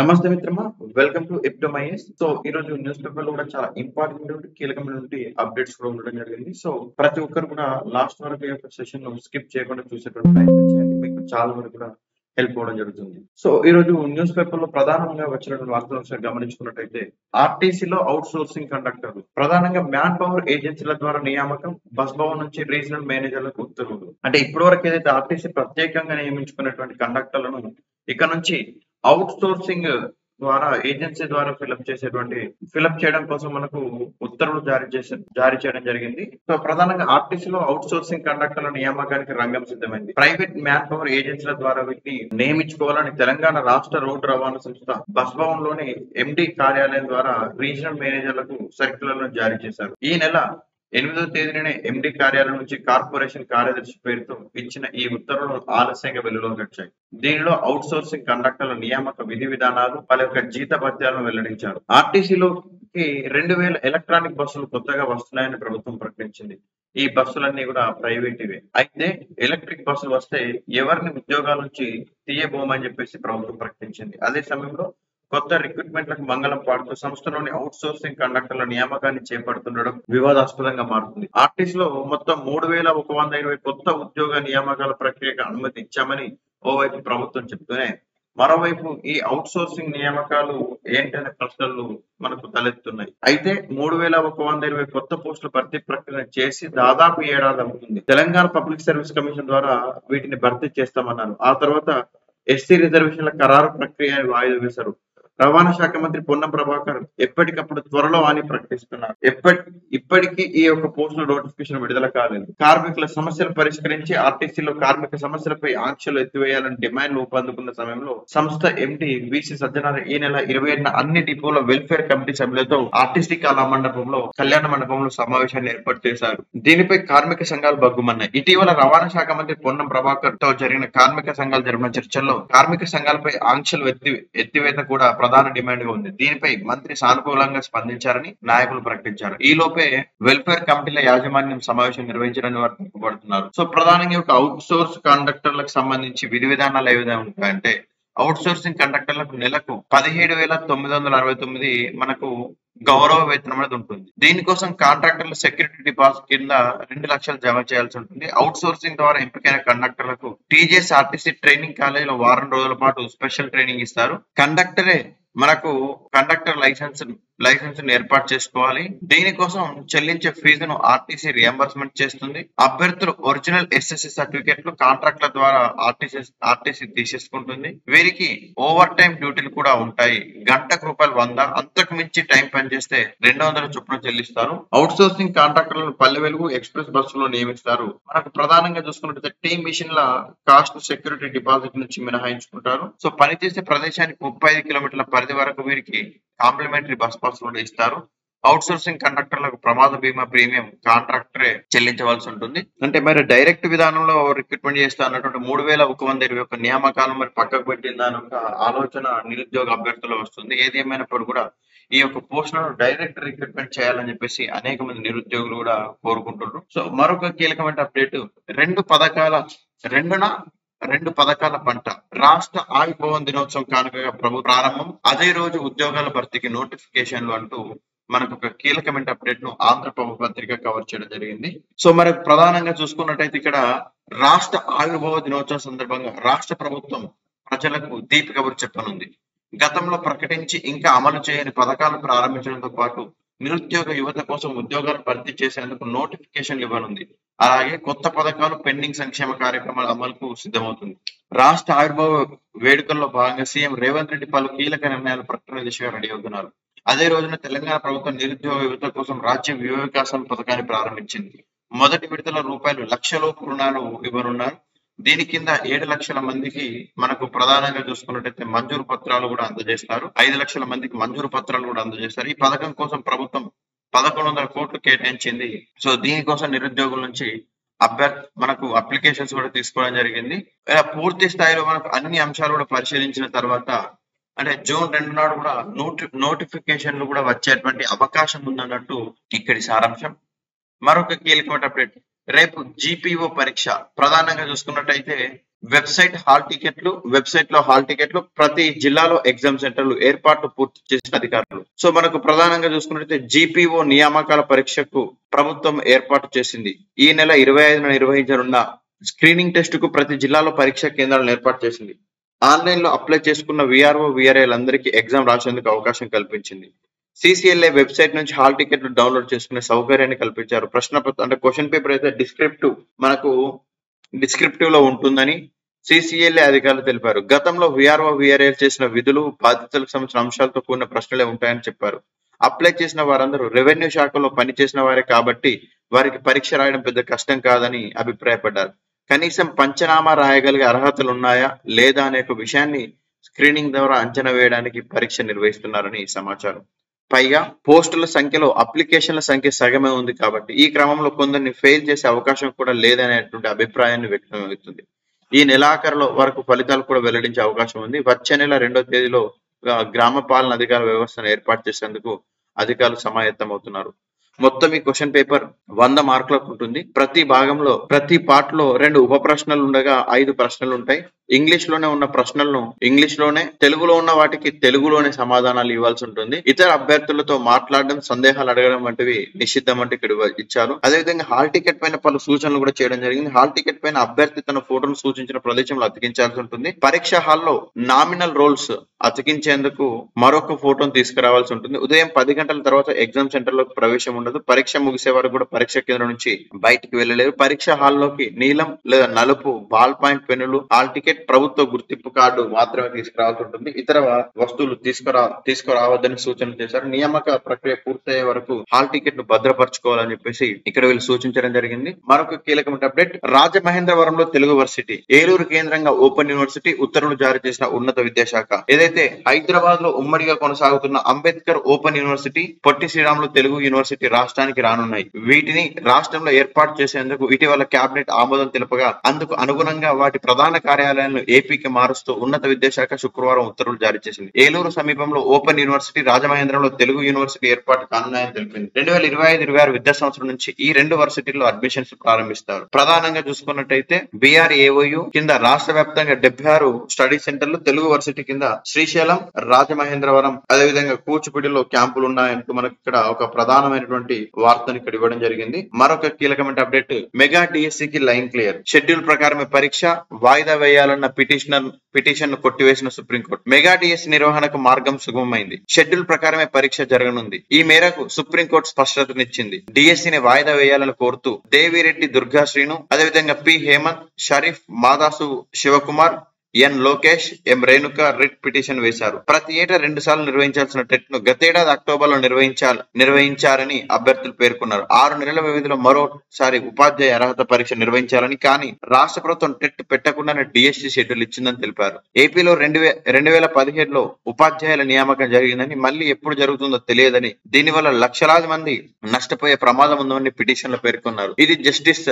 నమస్తే మిత్రమా. Welcome to ఎప్టోమైస్. So ఈ రోజు న్యూస్ పేపర్ లో కూడా చాలా ఇంపార్టెంట్ కీలకమైనటువంటి అప్డేట్స్ కూడా ఉండడం జరిగింది. సో ప్రతి ఒక్కరు కూడా లాస్ట్ వరకు ఈ యొక్క సెషన్ ను స్కిప్ చేయకుండా చూసేటువంటి ప్రయత్నం చేయండి. మీకు చాలా వరకు కూడా హెల్ప్ అవ్వడం జరుగుతుంది. సో ఈ రోజు న్యూస్ పేపర్ లో ప్రధానంగా వచ్చినటువంటి వార్తలు ఒకసారి గమనించుకున్నట్టయితే ఆర్టీసీలో అవుట్ సోర్సింగ్ కండక్టర్లు ప్రధానంగా మ్యాన్ పవర్ ఏజెన్సీల ద్వారా నియామకం, బస్ భవన్ నుంచి రీజనల్ మేనేజర్లకు ఉత్తర్వులు. అంటే ఇప్పటి వరకు ఏదైతే ఆర్టీసీ ప్రత్యేకంగా నియమించుకున్నటువంటి కండక్టర్లను ఇక నుంచి అవుట్ సోర్సింగ్ ద్వారా ఏజెన్సీ ద్వారా ఫిలప్ చేయడం కోసం మనకు ఉత్తర్వులు జారీ చేయడం జరిగింది. సో ప్రధానంగా ఆర్టీసీలో అవుట్ సోర్సింగ్ కండక్టర్ల నియామకానికి రంగం సిద్ధమైంది. ప్రైవేట్ మ్యాన్ పవర్ ఏజెన్సీల ద్వారా వీటిని నియమించుకోవాలని తెలంగాణ రాష్ట్ర రోడ్డు రవాణా సంస్థ బస్ భవన్ లోని ఎండి కార్యాలయం ద్వారా రీజనల్ మేనేజర్లకు సర్క్యులర్లను జారీ చేశారు. ఈ నెల 8వ తేదీనే ఎండి కార్యాలయం నుంచి కార్పొరేషన్ కార్యదర్శి పేరుతో ఇచ్చిన ఈ ఉత్తర్వులు ఆలస్యంగా వెలుగులోకి వచ్చాయి. దీనిలో అవుట్ సోర్సింగ్ కండక్టర్ల నియామక విధి విధానాలు, వాళ్ళ యొక్క జీతభత్యాలను వెల్లడించారు. ఆర్టీసీలోకి 2000 ఎలక్ట్రానిక్ బస్సులు కొత్తగా వస్తున్నాయని ప్రభుత్వం ప్రకటించింది. ఈ బస్సులన్నీ కూడా ప్రైవేటివే. అయితే ఎలక్ట్రిక్ బస్సులు వస్తే ఎవరిని ఉద్యోగాల నుంచి తీయబోమని చెప్పేసి ప్రభుత్వం ప్రకటించింది. అదే సమయంలో కొత్త రిక్రూట్మెంట్లకు మంగళం పాడుతూ సంస్థలోని అవుట్ సోర్సింగ్ కండక్టర్ల నియామకాన్ని చేపడుతుండడం వివాదాస్పదంగా మారుతుంది. ఆర్టీసీలో మొత్తం 3120 కొత్త ఉద్యోగ నియామకాల ప్రక్రియకు అనుమతి ఇచ్చామని ఓవైపు ప్రభుత్వం చెప్తూనే, మరోవైపు ఈ అవుట్ సోర్సింగ్ నియామకాలు ఏంటనే ప్రశ్నలు మనకు తలెత్తున్నాయి. అయితే 3120 కొత్త పోస్టుల భర్తీ ప్రక్రియ చేసి దాదాపు ఏడాది అవుతుంది. తెలంగాణ పబ్లిక్ సర్వీస్ కమిషన్ ద్వారా వీటిని భర్తీ చేస్తామన్నారు. ఆ తర్వాత ఎస్సీ రిజర్వేషన్ల ఖరారు ప్రక్రియ వాయిదా వేశారు. రవాణా శాఖ మంత్రి పొన్నం ప్రభాకర్ ఎప్పటికప్పుడు త్వరలో అని ప్రకటిస్తున్నారు. ఇప్పటికీ ఈ యొక్క పోస్టుల నోటిఫికేషన్ విడుదల కాలేదు. కార్మికుల సమస్యలు పరిష్కరించి ఆర్టీసీలో కార్మిక సమస్యలపై ఆంక్షలు ఎత్తివేయాలని డిమాండ్లు ఊపందుకున్న సమయంలో సంస్థ ఎండి విసి సజ్జనార్ ఈ నెల 27న అన్ని డిపోల వెల్ఫేర్ కమిటీ సభ్యులతో ఆర్టీసీ కళ్యాణ మండపంలో సమావేశాన్ని ఏర్పాటు చేశారు. దీనిపై కార్మిక సంఘాలు బగ్గుమన్నాయి. ఇటీవల రవాణా శాఖ మంత్రి పొన్నం ప్రభాకర్ తో జరిగిన కార్మిక సంఘాలు జరిపిన చర్చల్లో కార్మిక సంఘాలపై ఆంక్షలు ఎత్తివేత కూడా ప్రధాన డిమాండ్ గా ఉంది. దీనిపై మంత్రి సానుకూలంగా స్పందించారని నాయకులు ప్రకటించారు. ఈ లోపే వెల్ఫేర్ కమిటీల యాజమాన్యం సమావేశం నిర్వహించడానికి వారు తప్పుపడుతున్నారు. సో ప్రధానంగా ఒక అవుట్ సోర్స్ కండక్టర్లకు సంబంధించి విధి విధానాలు ఏ విధంగా ఉంటాయంటే, అవుట్ సోర్సింగ్ కండక్టర్లకు నెలకు 17,969 మనకు గౌరవ వేతనం అనేది ఉంటుంది. దీనికోసం కాంట్రాక్టర్ల సెక్యూరిటీ డిపాజిట్ కింద 2 లక్షలు జమ చేయాల్సి ఉంటుంది. అవుట్ సోర్సింగ్ ద్వారా ఎంపికైన కండక్టర్లకు టీజీఎస్ ఆర్టీసీ ట్రైనింగ్ కాలేజీలో వారం రోజుల పాటు స్పెషల్ ట్రైనింగ్ ఇస్తారు. కండక్టరే మనకు కండక్టర్ లైసెన్స్ ఏర్పాటు చేసుకోవాలి. దీనికోసం చెల్లించే ఫీజును ఆర్టీసీ రియంబర్స్మెంట్ చేస్తుంది. అభ్యర్థులు ఒరిజినల్ ఎస్ఎస్సి సర్టిఫికెట్లు కాంట్రాక్ట్ల ద్వారా ఆర్టీసీ తీసేసుకుంటుంది. వీరికి ఓవర్ టైం డ్యూటీలు కూడా ఉంటాయి. గంటకు ₹100, అంతకు మించి టైం పనిచేస్తే 200 చొప్పున చెల్లిస్తారు. Out sourcing కాంట్రాక్టర్లను Palle Velugu express బస్సులో నియమిస్తారు. మనకు ప్రధానంగా చూసుకున్నట్లయితే టీ మిషన్ల కాస్ట్ సెక్యూరిటీ డిపాజిట్ నుంచి మినహాయించుకుంటారు. సో పనిచేసే ప్రదేశానికి 35 కిలోమీటర్ల పరిధి వరకు వీరికి కాంప్లిమెంటరీ బస్ పాస్ కూడా ఇస్తారు. అవుట్ సోర్సింగ్ కండక్టర్లకు ప్రమాద బీమా ప్రీమియం కాంట్రాక్టరే చెల్లించవలసి ఉంటుంది. అంటే మరి డైరెక్ట్ విధానంలో రిక్రూట్మెంట్ చేస్తా అన్నటువంటి 3121 నియామకాలను మరి పక్కకు పెట్టిందా అని ఒక ఆలోచన నిరుద్యోగ అభ్యర్థులు వస్తుంది. ఏది ఏమైనప్పుడు కూడా ఈ యొక్క పోస్టులను డైరెక్ట్ రిక్రూట్మెంట్ చేయాలని చెప్పేసి అనేక మంది నిరుద్యోగులు కూడా కోరుకుంటున్నారు. సో మరొక కీలకమైన అప్డేట్, రెండు పథకాల పంట రాష్ట్ర ఆవిర్భావం దినోత్సవం కానుకగా ప్రభుత్వ ప్రారంభం, అదే రోజు ఉద్యోగాల భర్తీకి నోటిఫికేషన్లు అంటూ మనకు ఒక కీలకమైన అప్డేట్ ను ఆంధ్రప్రభ పత్రిక కవర్ చేయడం జరిగింది. సో మరి ప్రధానంగా చూసుకున్నట్టయితే ఇక్కడ రాష్ట్ర ఆవిర్భావ దినోత్సవం సందర్భంగా రాష్ట్ర ప్రభుత్వం ప్రజలకు తీపి కబురు చెప్పనుంది. గతంలో ప్రకటించి ఇంకా అమలు చేయని పథకాలు ప్రారంభించడంతో పాటు నిరుద్యోగ యువత కోసం ఉద్యోగాలు భర్తీ చేసేందుకు నోటిఫికేషన్ ఇవ్వనుంది. అలాగే కొత్త పథకాలు, పెండింగ్ సంక్షేమ కార్యక్రమాల అమలుకు సిద్ధమవుతుంది. రాష్ట్ర ఆవిర్భావ వేడుకల్లో భాగంగా సీఎం రేవంత్ రెడ్డి పలు కీలక నిర్ణయాలు ప్రకటన దిశగా రెడీ అవుతున్నారు. అదే రోజున తెలంగాణ ప్రభుత్వం నిరుద్యోగ యువత కోసం రాజ్య వికాసం పథకాన్ని ప్రారంభించింది. మొదటి విడతల ₹1,00,000 రుణాలు ఇవ్వనున్నారు. దీని కింద 7 లక్షల మందికి మనకు ప్రధానంగా చూసుకున్నట్టయితే మంజూరు పత్రాలు కూడా అందజేస్తారు. 5 లక్షల మందికి మంజూరు పత్రాలు కూడా అందజేస్తారు. ఈ పథకం కోసం ప్రభుత్వం 1,100 కోట్లు కేటాయించింది. సో దీనికోసం నిరుద్యోగుల నుంచి మనకు అప్లికేషన్స్ కూడా తీసుకోవడం జరిగింది. ఇలా పూర్తి స్థాయిలో మనకు అన్ని అంశాలు కూడా పరిశీలించిన తర్వాత అంటే జూన్ 2 నాడు కూడా నోటిఫికేషన్లు కూడా వచ్చేటువంటి అవకాశం ఉందన్నట్టు ఇక్కడి సారాంశం. మరొక కీలకమైన అప్డేట్, రేపు జీపీఓ పరీక్ష ప్రధానంగా చూసుకున్నట్టయితే వెబ్సైట్ లో హాల్ టికెట్లు ప్రతి జిల్లాలో ఎగ్జామ్ సెంటర్లు ఏర్పాట్లు పూర్తి చేసిన అధికారులు. సో మనకు ప్రధానంగా చూసుకున్నట్లయితే జీపీఓ నియామకాల పరీక్షకు ప్రభుత్వం ఏర్పాటు చేసింది. ఈ నెల 25న నిర్వహించనున్న స్క్రీనింగ్ టెస్ట్ కు ప్రతి జిల్లాలో పరీక్షా కేంద్రాలను ఏర్పాటు చేసింది. ఆన్లైన్ లో అప్లై చేసుకున్న విఆర్ఓ విఆర్ఏలందరికీ ఎగ్జామ్ రాసేందుకు అవకాశం కల్పించింది. సిసిఎల్ఏ వెబ్సైట్ నుంచి హాల్ టికెట్లు డౌన్లోడ్ చేసుకునే సౌకర్యాన్ని కల్పించారు. అంటే క్వశ్చన్ పేపర్ అయితే డిస్క్రిప్టివ్ లో ఉంటుందని సిసిఎల్ఏ అధికారులు తెలిపారు. గతంలో విఆర్ఓ విఆర్ఏ చేసిన విధులు బాధ్యతలకు సంబంధించిన అంశాలతో కూడిన ప్రశ్నలే ఉంటాయని చెప్పారు. అప్లై చేసిన వారందరూ రెవెన్యూ శాఖలో పనిచేసిన వారే కాబట్టి వారికి పరీక్ష రాయడం పెద్ద కష్టం కాదని అభిప్రాయపడ్డారు. కనీసం పంచనామా రాయగలిగే అర్హతలు ఉన్నాయా లేదా అనే ఒక విషయాన్ని స్క్రీనింగ్ ద్వారా అంచనా వేయడానికి పరీక్ష నిర్వహిస్తున్నారని సమాచారం. పైగా పోస్టుల సంఖ్యలో అప్లికేషన్ల సంఖ్య సగమే ఉంది కాబట్టి ఈ క్రమంలో కొందరిని ఫెయిల్ చేసే అవకాశం కూడా లేదనేటువంటి అభిప్రాయాన్ని వ్యక్తమవుతుంది. ఈ నెలాఖరులో వరకు ఫలితాలు కూడా వెల్లడించే అవకాశం ఉంది. వచ్చే నెల 2వ తేదీలో గ్రామ పాలన అధికార వ్యవస్థను ఏర్పాటు చేసేందుకు అధికారులు సమాయత్తమవుతున్నారు. మొత్తం ఈ క్వశ్చన్ పేపర్ 100 మార్కులకు ఉంటుంది. ప్రతి పార్ట్ లో 2 ఉప ప్రశ్నలు ఉండగా 5 ప్రశ్నలు ఉంటాయి. ఇంగ్లీష్ లోనే ఉన్న ప్రశ్నలను ఇంగ్లీష్ లోనే, తెలుగులో ఉన్న వాటికి తెలుగులోనే సమాధానాలు ఇవ్వాల్సి ఉంటుంది. ఇతర అభ్యర్థులతో మాట్లాడడం, సందేహాలు అడగడం వంటివి నిషిద్ధం అంటే ఇక్కడ ఇచ్చారు. అదేవిధంగా హాల్ టికెట్ పైన పలు సూచనలు కూడా చేయడం జరిగింది. హాల్ టికెట్ పైన అభ్యర్థి తన ఫోటోను సూచించిన ప్రదేశంలో అతికించాల్సి ఉంటుంది. పరీక్ష హాల్లో నామినల్ రోల్స్ అతికించేందుకు మరొక ఫోటోను తీసుకురావాల్సి ఉంటుంది. ఉదయం 10 గంటల తర్వాత ఎగ్జామ్ సెంటర్ లోకి ప్రవేశం ఉండదు. పరీక్ష ముగిసే వరకు కూడా పరీక్ష కేంద్రం నుంచి బయటికి వెళ్ళలేరు. పరీక్ష హాల్లోకి నీలం లేదా నలుపు బాల్ పాయింట్ పెన్నులు, హాల్ టికెట్, ప్రభుత్వ గుర్తింపు కార్డు మాత్రమే తీసుకురావాల్సి ఉంటుంది. ఇతర వస్తువులు తీసుకురావద్దని సూచనలు చేశారు. నియామక ప్రక్రియ పూర్తయ్యే వరకు హాల్ టికెట్ ను భద్రపరచుకోవాలని చెప్పేసి ఇక్కడ వీళ్ళు సూచించడం జరిగింది. మరొక కీలకమైన అప్డేట్, రాజమహేంద్రవరంలో తెలుగు వర్సిటీ, ఏలూరు కేంద్రంగా ఓపెన్ యూనివర్సిటీ ఉత్తర్వులు జారీ చేసిన ఉన్నత విద్యాశాఖ. ఏదైతే హైదరాబాద్ లో ఉమ్మడిగా కొనసాగుతున్న Ambedkar open university, Potti Sriramulu Telugu university రాష్ట్రానికి రానున్నాయి. వీటిని రాష్ట్రంలో ఏర్పాటు చేసేందుకు ఇటీవల కేబినెట్ ఆమోదం తెలుపగా అందుకు అనుగుణంగా వాటి ప్రధాన కార్యాలయాలను ఏపీకి మారుస్తూ ఉన్నత విద్యాశాఖ శుక్రవారం ఉత్తర్వులు జారీ చేసింది. ఏలూరు సమీపంలో ఓపెన్ యూనివర్సిటీ, రాజమహేంద్రంలో తెలుగు యూనివర్సిటీ ఏర్పాటు కానున్నాయని తెలిపింది. 2025-26 విద్యా సంవత్సరం నుంచి ఈ 2 వర్సిటీల్లో అడ్మిషన్స్ ప్రారంభిస్తారు. ప్రధానంగా చూసుకున్నట్టయితే BRAOU కింద రాష్ట్ర వ్యాప్తంగా 76 స్టడీ సెంటర్లు, తెలుగు వర్సిటీ కింద శ్రీశైలం, రాజమహేంద్రవరం, అదేవిధంగా కూచిపూడిలో క్యాంపులు ఉన్నాయంటూ మనకి ఇక్కడ ఒక ప్రధానమైనటువంటి వార్తను ఇక్కడ ఇవ్వడం జరిగింది. మరొక కీలకమైన అప్డేట్, మెగా డిఎస్సికి లైన్ క్లియర్. షెడ్యూల్ ప్రకారమే పరీక్ష, వాయిదా వేయాలన్న పిటిషన్ ను కొట్టివేసిన సుప్రీంకోర్టు. మెగా డిఎస్సి నిర్వహణకు మార్గం సుగమమైంది. షెడ్యూల్ ప్రకారమే పరీక్ష జరగనుంది. ఈ మేరకు సుప్రీంకోర్టు స్పష్టతనిచ్చింది. డిఎస్సిని వాయిదా వేయాలని కోరుతూ దేవిరెడ్డి దుర్గా శ్రీను, అదేవిధంగా పి హేమంత్, షరీఫ్, మాదాసు శివకుమార్, ఎన్ లోకేష్, ఎం రేణుక రిట్ పిటిషన్ వేశారు. ప్రతి ఏటా 2 సార్లు నిర్వహించాల్సిన టెట్ ను గతేడాది అక్టోబర్ లో నిర్వహించారని అభ్యర్థులు పేర్కొన్నారు. 6 నెలల వ్యవధిలో మరోసారి ఉపాధ్యాయ అర్హత పరీక్ష నిర్వహించాలని, కానీ రాష్ట్ర ప్రభుత్వం టెట్ పెట్టకుండానే డిఎస్సి షెడ్యూల్ ఇచ్చిందని తెలిపారు. ఏపీలో 2017లో ఉపాధ్యాయుల నియామకం జరిగిందని, మళ్ళీ ఎప్పుడు జరుగుతుందో తెలియదని, దీనివల్ల లక్షలాది మంది నష్టపోయే ప్రమాదం ఉందని పిటిషన్ లో పేర్కొన్నారు. ఇది justice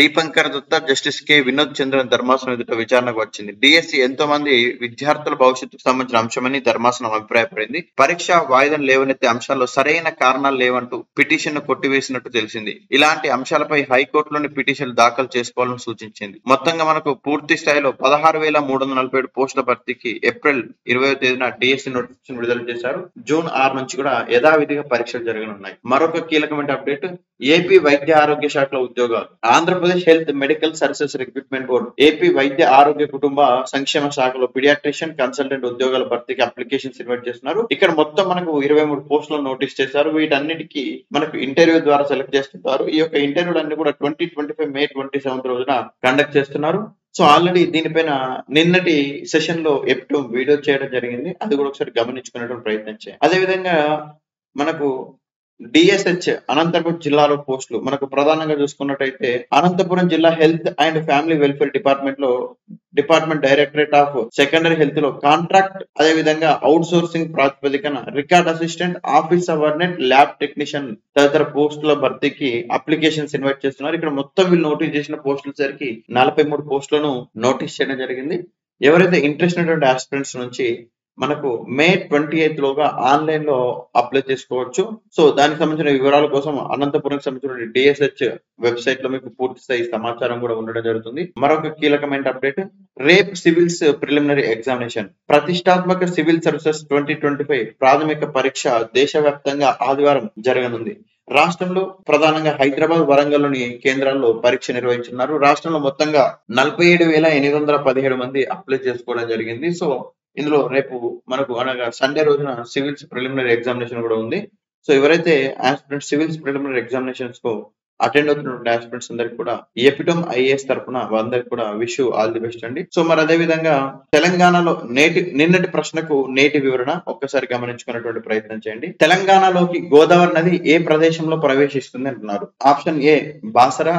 Dipankar Datta, justice K Vinod Chandran ధర్మాసనం ఎదుట విచారణకు వచ్చింది. డిఎస్సి ఎంతో మంది విద్యార్థుల భవిష్యత్తుకు సంబంధించిన అంశమని ధర్మాసనం అభిప్రాయపడింది. పరీక్ష వాయిదాను లేవనెత్తే అంశాల్లో సరైన కారణాలు లేవంటూ పిటిషన్ ను కొట్టివేసినట్టు తెలిసింది. ఇలాంటి అంశాలపై హైకోర్టులోని పిటిషన్లు దాఖలు చేసుకోవాలని సూచించింది. మొత్తంగా మనకు పూర్తి స్థాయిలో 16,347 పోస్టుల భర్తీకి ఏప్రిల్ 20వ తేదీన డిఎస్సి నోటిఫికేషన్ విడుదల చేశారు. జూన్ 6 నుంచి కూడా యథావిధిగా పరీక్షలు జరగనున్నాయి. మరొక కీలకమైన అప్డేట్, ఏపీ వైద్య ఆరోగ్య శాఖలో ఉద్యోగాలు. Andhra Pradesh health medical services recruitment board AP వైద్య ఆరోగ్య కుటుంబ సంక్షేమ శాఖలో పిడియాట్రిషియన్ కన్సల్టెంట్ ఉద్యోగాల భర్తీకి అప్లికేషన్స్ ఇన్వైట్ చేస్తున్నారు. ఇక్కడ మొత్తం మనకు 23 పోస్టులను నోటీస్ చేశారు. వీటన్నిటికీ మనకు ఇంటర్వ్యూ ద్వారా సెలెక్ట్ చేస్తుంటారు. ఈ యొక్క ఇంటర్వ్యూలు అన్ని కూడా 2025 మే 27 రోజున కండక్ట్ చేస్తున్నారు. సో ఆల్రెడీ దీనిపైన నిన్నటి సెషన్ లో ఎప్పుడు వీడియో చేయడం జరిగింది. అది కూడా ఒకసారి గమనించుకునేటువంటి ప్రయత్నం చేయాలి. అదేవిధంగా మనకు డిఎస్హెచ్ అనంతపురం జిల్లాలో పోస్టులు మనకు ప్రధానంగా చూసుకున్నట్టయితే అనంతపురం జిల్లా health and family welfare department directorate of secondary health లో కాంట్రాక్ట్, అదే విధంగా అవుట్ సోర్సింగ్ ప్రాతిపదికన record assistant, office subordinate, lab technician తదితర పోస్టుల భర్తీకి అప్లికేషన్స్ ఇన్వైట్ చేస్తున్నారు. ఇక్కడ మొత్తం వీళ్ళు నోటీస్ చేసిన పోస్టుల సరికి 43 పోస్టులను నోటీస్ చేయడం జరిగింది. ఎవరైతే ఇంట్రెస్ట్ ఉన్నటువంటి ఆస్పిరెంట్స్ నుంచి మనకు మే 28 లోగా ఆన్లైన్ లో అప్లై చేసుకోవచ్చు. సో దానికి సంబంధించిన వివరాల కోసం అనంతపురం సంబంధించిన డిఎస్హెచ్ వెబ్సైట్ లో మీకు పూర్తి స్థాయి సమాచారం కూడా ఉండడం జరుగుతుంది. మరొక కీలకమైన update, rape civils preliminary examination ప్రతిష్టాత్మక సివిల్ సర్వీసెస్ 2025 ప్రాథమిక పరీక్ష దేశవ్యాప్తంగా ఆదివారం జరగనుంది. రాష్ట్రంలో ప్రధానంగా హైదరాబాద్, వరంగల్లోని కేంద్రాల్లో పరీక్ష నిర్వహించున్నారు. రాష్ట్రంలో మొత్తంగా 47,817 మంది అప్లై చేసుకోవడం జరిగింది. సో ఇందులో రేపు మనకు అనగా సండే రోజున సివిల్స్ ప్రిలిమినరీ ఎగ్జామినేషన్ కూడా ఉంది. సో ఎవరైతే ఆస్పిరెంట్స్ సివిల్స్ ప్రిలిమినరీ ఎగ్జామినేషన్స్ కు అటెండ్ అవుతున్న ఆస్పిరెంట్స్ అందరికి కూడా ఎపిటోమ్ ఐఏఎస్ తరఫున అందరికి కూడా విష్ ఆల్ ది బెస్ట్ అండి. సో మరి అదే విధంగా తెలంగాణలో నిన్నటి ప్రశ్నకు నేటి వివరణ ఒక్కసారి గమనించుకున్నటువంటి ప్రయత్నం చేయండి. తెలంగాణలోకి గోదావరి నది ఏ ప్రదేశంలో ప్రవేశిస్తుంది అంటున్నారు. ఆప్షన్ ఏ బాసరా,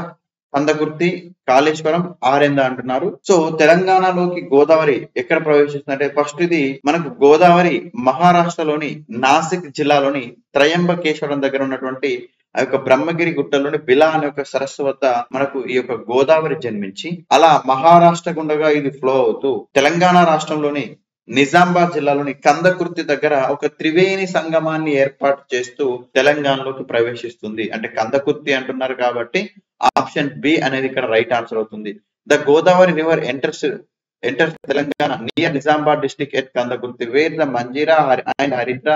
కందకుర్తి, కాళేశ్వరం, ఆరెంద అంటున్నారు. సో తెలంగాణలోకి గోదావరి ఎక్కడ ప్రవేశిస్తుందంటే ఫస్ట్ ఇది మనకు గోదావరి మహారాష్ట్రలోని నాసిక్ జిల్లాలోని త్రయంబకేశ్వరం దగ్గర ఉన్నటువంటి ఆ యొక్క బ్రహ్మగిరి గుట్టలోని బిలా అనే ఒక సరస్సు వద్ద మనకు ఈ యొక్క గోదావరి జన్మించి అలా మహారాష్ట్ర గుండగా ఇది ఫ్లో అవుతూ తెలంగాణ రాష్ట్రంలోని నిజామాబాద్ జిల్లాలోని కందకుర్తి దగ్గర ఒక త్రివేణి సంగమాన్ని ఏర్పాటు చేస్తూ తెలంగాణలోకి ప్రవేశిస్తుంది. అంటే కందకుర్తి అంటున్నారు కాబట్టి ఆప్షన్ బి అనేది ఇక్కడ రైట్ ఆన్సర్ అవుతుంది. The Godavari river enters Telangana near Nizamabad district at Kandakurthi where the Manjira and Haridra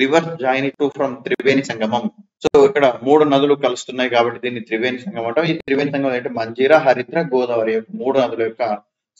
river join to from Triveni Sangamam. So ఇక్కడ 3 నదులు కలుస్తున్నాయి కాబట్టి దీన్ని త్రివేణి సంగమం అంటాం. ఈ త్రివేణి సంగమం అంటే మంజీరా, హరిద్ర, గోదావరి 3 నదుల యొక్క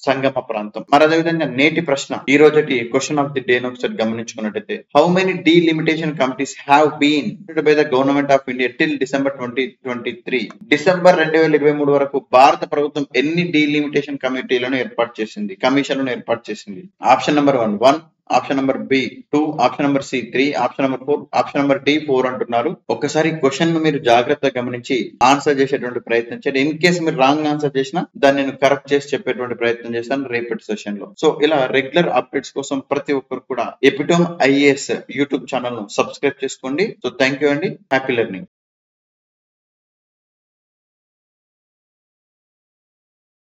సంగమ ప్రాంతం. మరి అదేవిధంగా నేటి ప్రశ్న ఈ రోజుటి క్వశ్చన్ ఆఫ్ ది డే ఒకసారి గమనించుకున్నట్టయితే, how many delimitation committees have been by the government of India till December 2023? December 2023 వరకు భారత ప్రభుత్వం ఎన్ని డీలిమిటేషన్ కమిటీలను ఏర్పాటు చేసింది, కమిషన్లను ఏర్పాటు చేసింది? Option number 1, option number B 2, option number C 3, option number 4, option number D 4 అంటున్నారు. ఒక్కసారి క్వశ్చన్ ను మీరు జాగ్రత్తగా గమనించి ఆన్సర్ చేసేటువంటి ప్రయత్నం చేయండి. ఇన్ కేసు మీరు రాంగ్ ఆన్సర్ చేసినా దాన్ని నేను కరెక్ట్ చేసి చెప్పేటువంటి ప్రయత్నం చేస్తాను రేపటి సెషన్ లో. సో ఇలా రెగ్యులర్ అప్డేట్స్ కోసం ప్రతి ఒక్కరు కూడా ఎపిటోమ్ ఐఏఎస్ యూట్యూబ్ ఛానల్ ను సబ్స్క్రైబ్ చేసుకోండి. సో థ్యాంక్ యూ అండి. Happy learning.